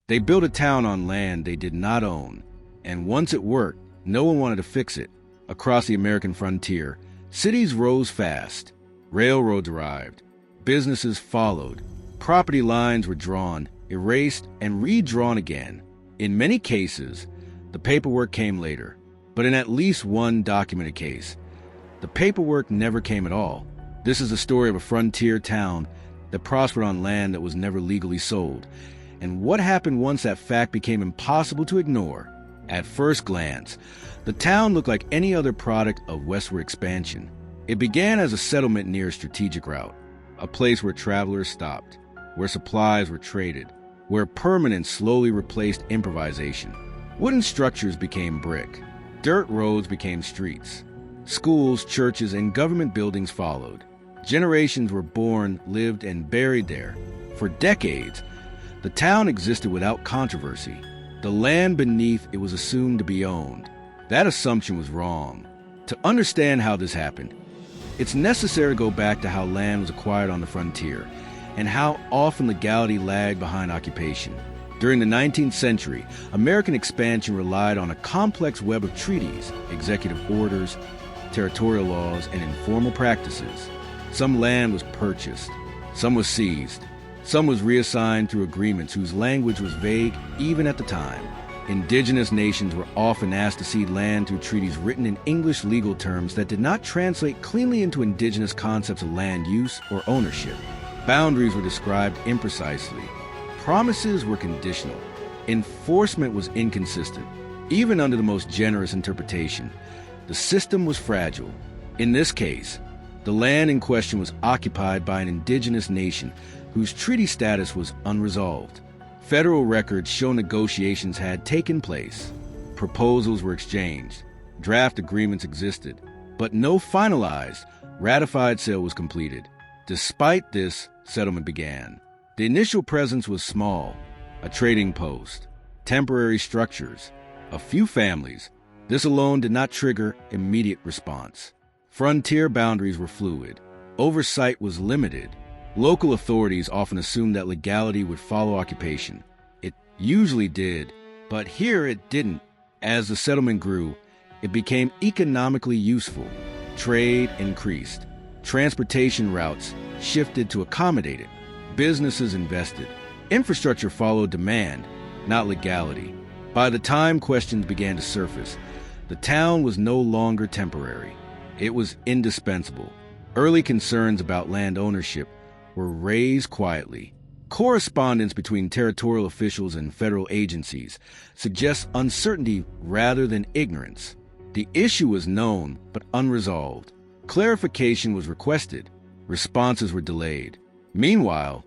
They built a town on land they did not own, and once it worked, no one wanted to fix it. Across the American frontier, cities rose fast. Railroads arrived. Businesses followed. Property lines were drawn, erased, and redrawn again. In many cases, the paperwork came later, but in at least one documented case, the paperwork never came at all. This is the story of a frontier town that prospered on land that was never legally sold, and what happened once that fact became impossible to ignore. At first glance, the town looked like any other product of westward expansion. It began as a settlement near a strategic route, a place where travelers stopped, where supplies were traded, where permanence slowly replaced improvisation. Wooden structures became brick. Dirt roads became streets. Schools, churches, and government buildings followed. Generations were born, lived, and buried there. For decades, the town existed without controversy. The land beneath it was assumed to be owned. That assumption was wrong. To understand how this happened, it's necessary to go back to how land was acquired on the frontier and how often legality lagged behind occupation. During the 19th century, American expansion relied on a complex web of treaties, executive orders, territorial laws, and informal practices. Some land was purchased, some was seized, some was reassigned through agreements whose language was vague even at the time. Indigenous nations were often asked to cede land through treaties written in English legal terms that did not translate cleanly into indigenous concepts of land use or ownership. Boundaries were described imprecisely. Promises were conditional. Enforcement was inconsistent. Even under the most generous interpretation, the system was fragile. In this case, the land in question was occupied by an indigenous nation whose treaty status was unresolved. Federal records show negotiations had taken place. Proposals were exchanged. Draft agreements existed. But no finalized, ratified sale was completed. Despite this, settlement began. The initial presence was small, a trading post, temporary structures, a few families. This alone did not trigger immediate response. Frontier boundaries were fluid. Oversight was limited. Local authorities often assumed that legality would follow occupation. It usually did, but here it didn't. As the settlement grew, it became economically useful. Trade increased. Transportation routes shifted to accommodate it. Businesses invested. Infrastructure followed demand, not legality. By the time questions began to surface, the town was no longer temporary. It was indispensable. Early concerns about land ownership were raised quietly. Correspondence between territorial officials and federal agencies suggests uncertainty rather than ignorance. The issue was known but unresolved. Clarification was requested. Responses were delayed. Meanwhile,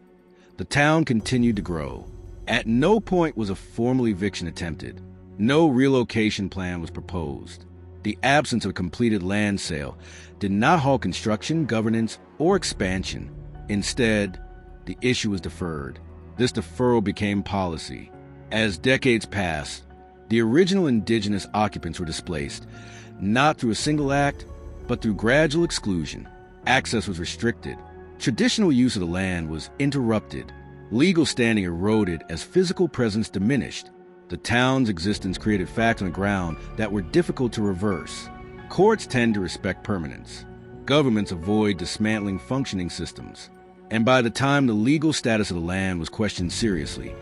the town continued to grow. At no point was a formal eviction attempted. No relocation plan was proposed. The absence of a completed land sale did not halt construction, governance, or expansion. Instead, the issue was deferred. This deferral became policy. As decades passed, the original indigenous occupants were displaced, not through a single act, but through gradual exclusion. Access was restricted. Traditional use of the land was interrupted. Legal standing eroded as physical presence diminished. The town's existence created facts on the ground that were difficult to reverse. Courts tend to respect permanence. Governments avoid dismantling functioning systems. And by the time the legal status of the land was questioned seriously,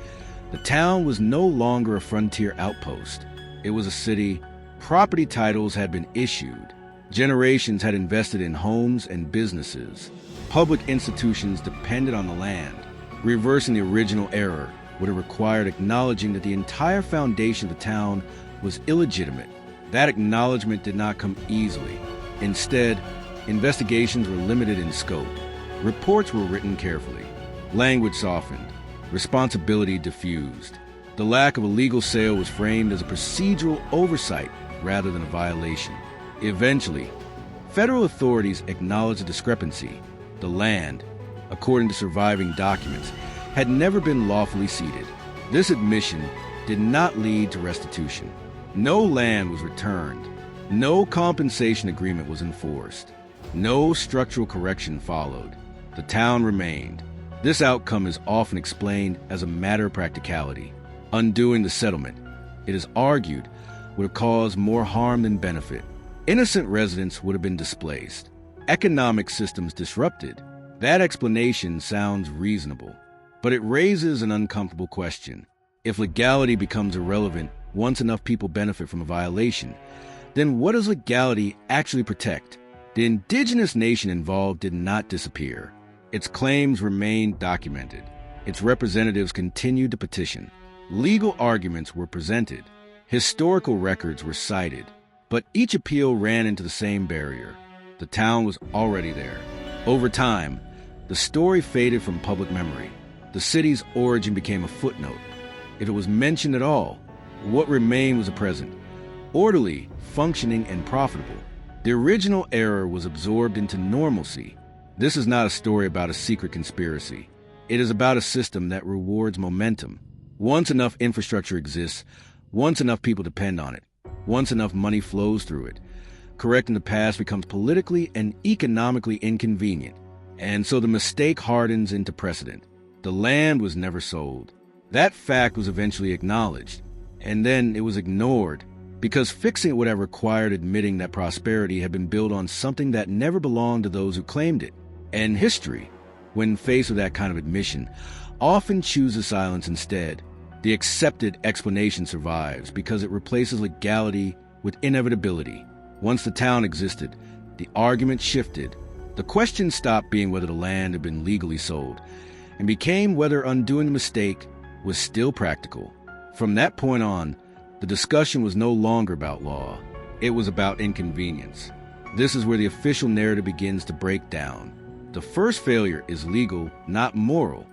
the town was no longer a frontier outpost. It was a city. Property titles had been issued. Generations had invested in homes and businesses. Public institutions depended on the land. Reversing the original error would have required acknowledging that the entire foundation of the town was illegitimate. That acknowledgement did not come easily. Instead, investigations were limited in scope. Reports were written carefully. Language softened. Responsibility diffused. The lack of a legal sale was framed as a procedural oversight rather than a violation. Eventually, federal authorities acknowledged the discrepancy. The land, according to surviving documents, had never been lawfully ceded. This admission did not lead to restitution. No land was returned. No compensation agreement was enforced. No structural correction followed. The town remained. This outcome is often explained as a matter of practicality. Undoing the settlement, it is argued, would have caused more harm than benefit. Innocent residents would have been displaced, economic systems disrupted. That explanation sounds reasonable, but it raises an uncomfortable question. If legality becomes irrelevant once enough people benefit from a violation, then what does legality actually protect? The indigenous nation involved did not disappear. Its claims remained documented. Its representatives continued to petition. Legal arguments were presented. Historical records were cited. But each appeal ran into the same barrier. The town was already there. Over time, the story faded from public memory. The city's origin became a footnote. If it was mentioned at all, what remained was a present, orderly, functioning, and profitable. The original era was absorbed into normalcy. This is not a story about a secret conspiracy. It is about a system that rewards momentum. Once enough infrastructure exists, once enough people depend on it, once enough money flows through it, correcting the past becomes politically and economically inconvenient. And so the mistake hardens into precedent. The land was never sold. That fact was eventually acknowledged, and then it was ignored, because fixing it would have required admitting that prosperity had been built on something that never belonged to those who claimed it. And history, when faced with that kind of admission, often chooses silence instead. The accepted explanation survives because it replaces legality with inevitability. Once the town existed, the argument shifted. The question stopped being whether the land had been legally sold and became whether undoing the mistake was still practical. From that point on, the discussion was no longer about law. It was about inconvenience. This is where the official narrative begins to break down. The first failure is legal, not moral.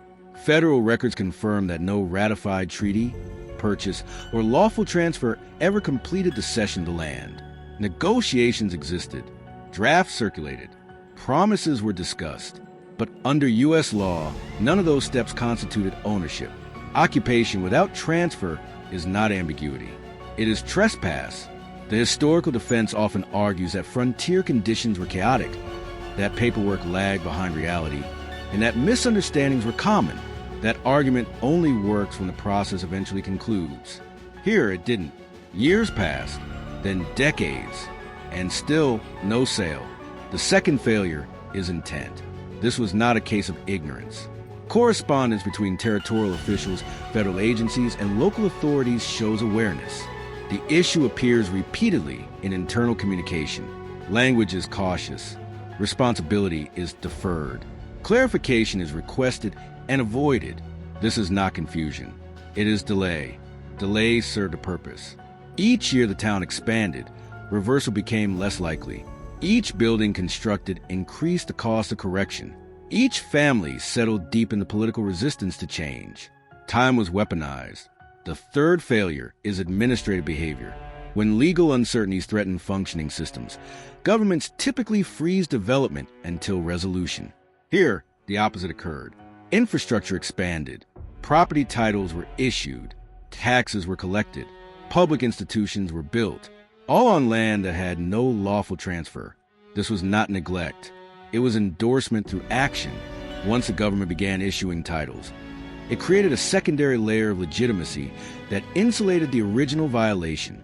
Federal records confirm that no ratified treaty, purchase, or lawful transfer ever completed the cession of the land. Negotiations existed, drafts circulated, promises were discussed, but under U.S. law, none of those steps constituted ownership. Occupation without transfer is not ambiguity. It is trespass. The historical defense often argues that frontier conditions were chaotic, that paperwork lagged behind reality, and that misunderstandings were common. That argument only works when the process eventually concludes. Here it didn't. Years passed, then decades, and still no sale. The second failure is intent. This was not a case of ignorance. Correspondence between territorial officials, federal agencies, and local authorities shows awareness. The issue appears repeatedly in internal communication. Language is cautious. Responsibility is deferred. Clarification is requested and avoided. This is not confusion. It is delay. Delays served a purpose. Each year the town expanded. Reversal became less likely. Each building constructed increased the cost of correction. Each family settled deep in the political resistance to change. Time was weaponized. The third failure is administrative behavior. When legal uncertainties threaten functioning systems, governments typically freeze development until resolution. Here, the opposite occurred. Infrastructure expanded. Property titles were issued. Taxes were collected. Public institutions were built, all on land that had no lawful transfer. This was not neglect. It was endorsement through action. Once the government began issuing titles, it created a secondary layer of legitimacy that insulated the original violation.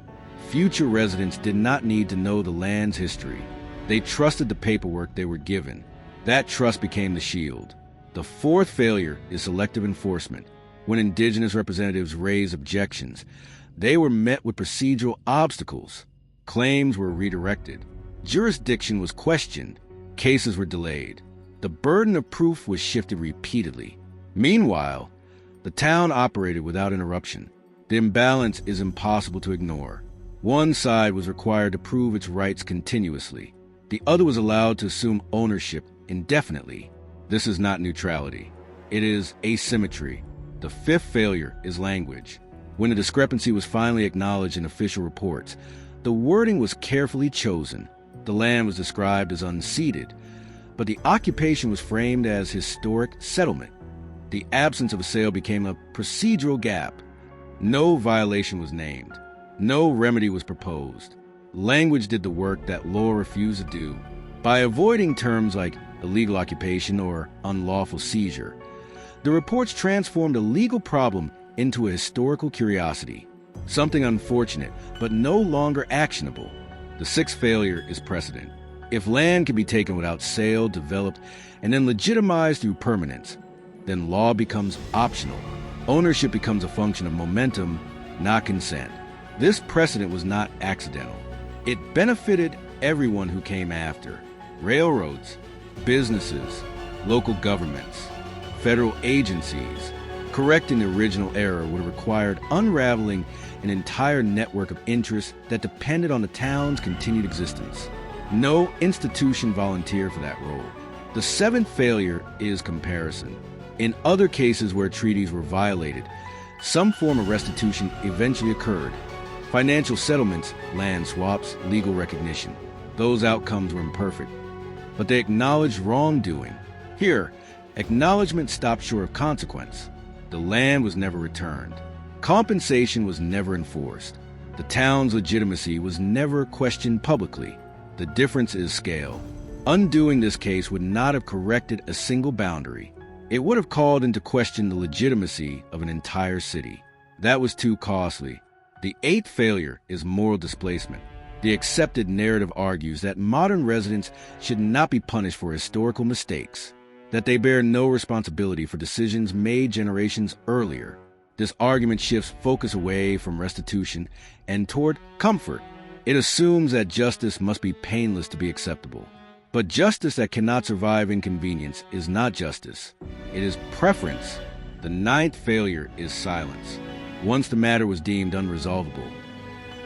Future residents did not need to know the land's history. They trusted the paperwork they were given. That trust became the shield. The fourth failure is selective enforcement. When indigenous representatives raised objections, they were met with procedural obstacles. Claims were redirected. Jurisdiction was questioned. Cases were delayed. The burden of proof was shifted repeatedly. Meanwhile, the town operated without interruption. The imbalance is impossible to ignore. One side was required to prove its rights continuously. The other was allowed to assume ownership indefinitely. This is not neutrality. It is asymmetry. The fifth failure is language. When the discrepancy was finally acknowledged in official reports, the wording was carefully chosen. The land was described as unceded, but the occupation was framed as historic settlement. The absence of a sale became a procedural gap. No violation was named. No remedy was proposed. Language did the work that law refused to do. By avoiding terms like illegal occupation or unlawful seizure, the reports transformed a legal problem into a historical curiosity, something unfortunate but no longer actionable. The sixth failure is precedent. If land can be taken without sale, developed, and then legitimized through permanence, then law becomes optional. Ownership becomes a function of momentum, not consent. This precedent was not accidental. It benefited everyone who came after: railroads, businesses, local governments, federal agencies. Correcting the original error would have required unraveling an entire network of interests that depended on the town's continued existence. No institution volunteered for that role. The seventh failure is comparison. In other cases where treaties were violated, some form of restitution eventually occurred. Financial settlements, land swaps, legal recognition. Those outcomes were imperfect, but they acknowledged wrongdoing. Here, acknowledgement stopped short of consequence. The land was never returned. Compensation was never enforced. The town's legitimacy was never questioned publicly. The difference is scale. Undoing this case would not have corrected a single boundary. It would have called into question the legitimacy of an entire city. That was too costly. The eighth failure is moral displacement. The accepted narrative argues that modern residents should not be punished for historical mistakes, that they bear no responsibility for decisions made generations earlier. This argument shifts focus away from restitution and toward comfort. It assumes that justice must be painless to be acceptable. But justice that cannot survive inconvenience is not justice. It is preference. The ninth failure is silence. Once the matter was deemed unresolvable,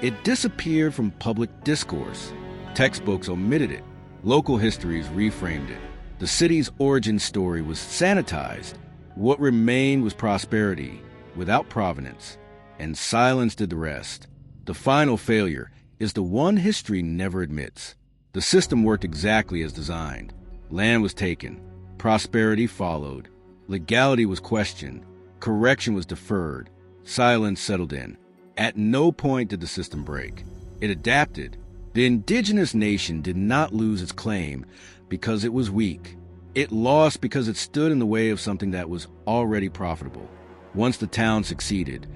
it disappeared from public discourse. Textbooks omitted it. Local histories reframed it. The city's origin story was sanitized. What remained was prosperity without provenance, and silence did the rest. The final failure is the one history never admits. The system worked exactly as designed. Land was taken. Prosperity followed. Legality was questioned. Correction was deferred. Silence settled in. At no point did the system break. It adapted. The indigenous nation did not lose its claim because it was weak. It lost because it stood in the way of something that was already profitable. Once the town succeeded,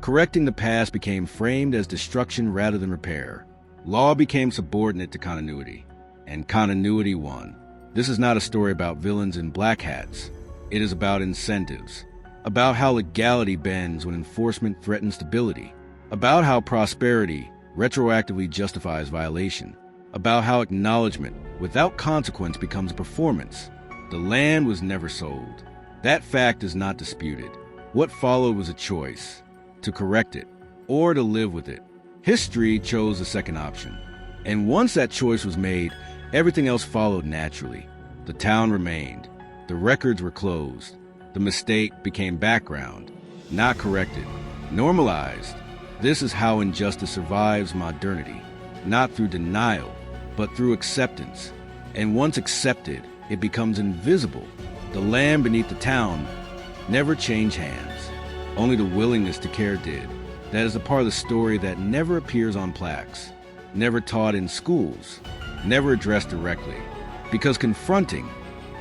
correcting the past became framed as destruction rather than repair. Law became subordinate to continuity, and continuity won. This is not a story about villains in black hats. It is about incentives, about how legality bends when enforcement threatens stability, about how prosperity retroactively justifies violation, about how acknowledgement without consequence becomes a performance. The land was never sold. That fact is not disputed. What followed was a choice: to correct it or to live with it. History chose the second option. And once that choice was made, everything else followed naturally. The town remained. The records were closed. The mistake became background, not corrected, normalized. This is how injustice survives modernity, not through denial, but through acceptance. And once accepted, it becomes invisible. The land beneath the town never changed hands. Only the willingness to care did. That is the part of the story that never appears on plaques, never taught in schools, never addressed directly. Because confronting,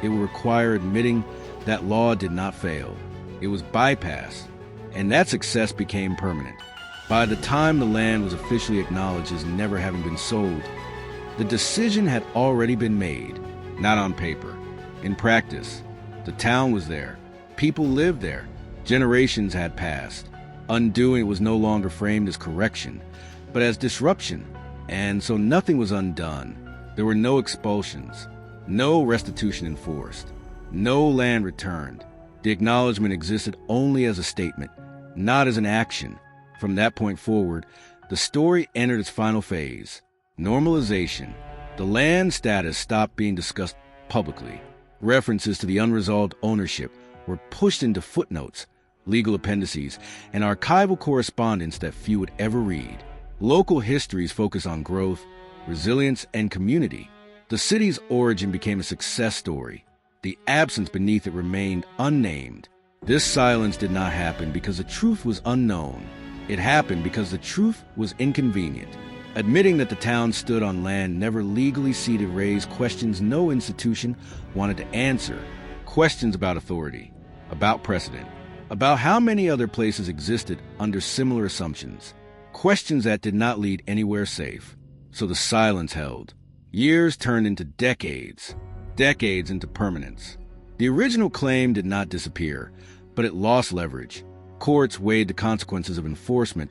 it would require admitting that law did not fail. It was bypassed, and that success became permanent. By the time the land was officially acknowledged as never having been sold, the decision had already been made, not on paper. In practice, the town was there. People lived there. Generations had passed. Undoing was no longer framed as correction, but as disruption. And so nothing was undone. There were no expulsions, no restitution enforced, no land returned. The acknowledgement existed only as a statement, not as an action. From that point forward, the story entered its final phase: normalization. The land status stopped being discussed publicly. References to the unresolved ownership were pushed into footnotes, legal appendices, and archival correspondence that few would ever read. Local histories focus on growth, resilience, and community. The city's origin became a success story. The absence beneath it remained unnamed. This silence did not happen because the truth was unknown. It happened because the truth was inconvenient. Admitting that the town stood on land never legally ceded raised questions no institution wanted to answer. Questions about authority, about precedent, about how many other places existed under similar assumptions, questions that did not lead anywhere safe. So the silence held. Years turned into decades, decades into permanence. The original claim did not disappear, but it lost leverage. Courts weighed the consequences of enforcement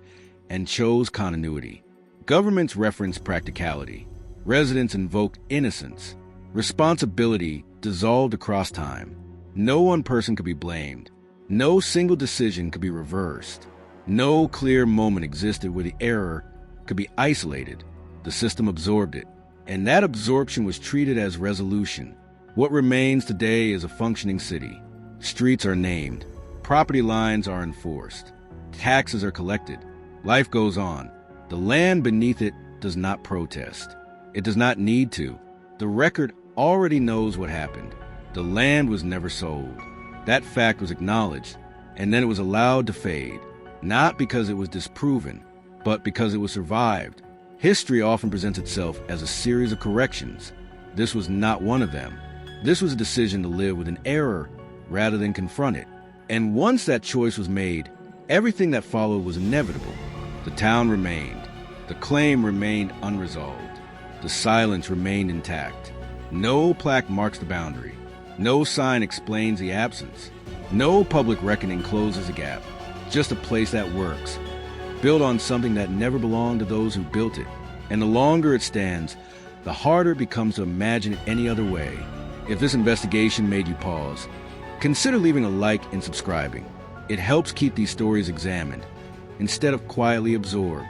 and chose continuity. Governments referenced practicality. Residents invoked innocence. Responsibility dissolved across time. No one person could be blamed. No single decision could be reversed. No clear moment existed where the error could be isolated. The system absorbed it, and that absorption was treated as resolution. What remains today is a functioning city. Streets are named. Property lines are enforced. Taxes are collected. Life goes on. The land beneath it does not protest. It does not need to. The record already knows what happened. The land was never sold. That fact was acknowledged, and then it was allowed to fade, not because it was disproven, but because it was survived. History often presents itself as a series of corrections. This was not one of them. This was a decision to live with an error rather than confront it. And once that choice was made, everything that followed was inevitable. The town remained. The claim remained unresolved. The silence remained intact. No plaque marks the boundary. No sign explains the absence. No public reckoning closes the gap. Just a place that works, built on something that never belonged to those who built it. And the longer it stands, the harder it becomes to imagine it any other way. If this investigation made you pause, consider leaving a like and subscribing. It helps keep these stories examined, instead of quietly absorbed.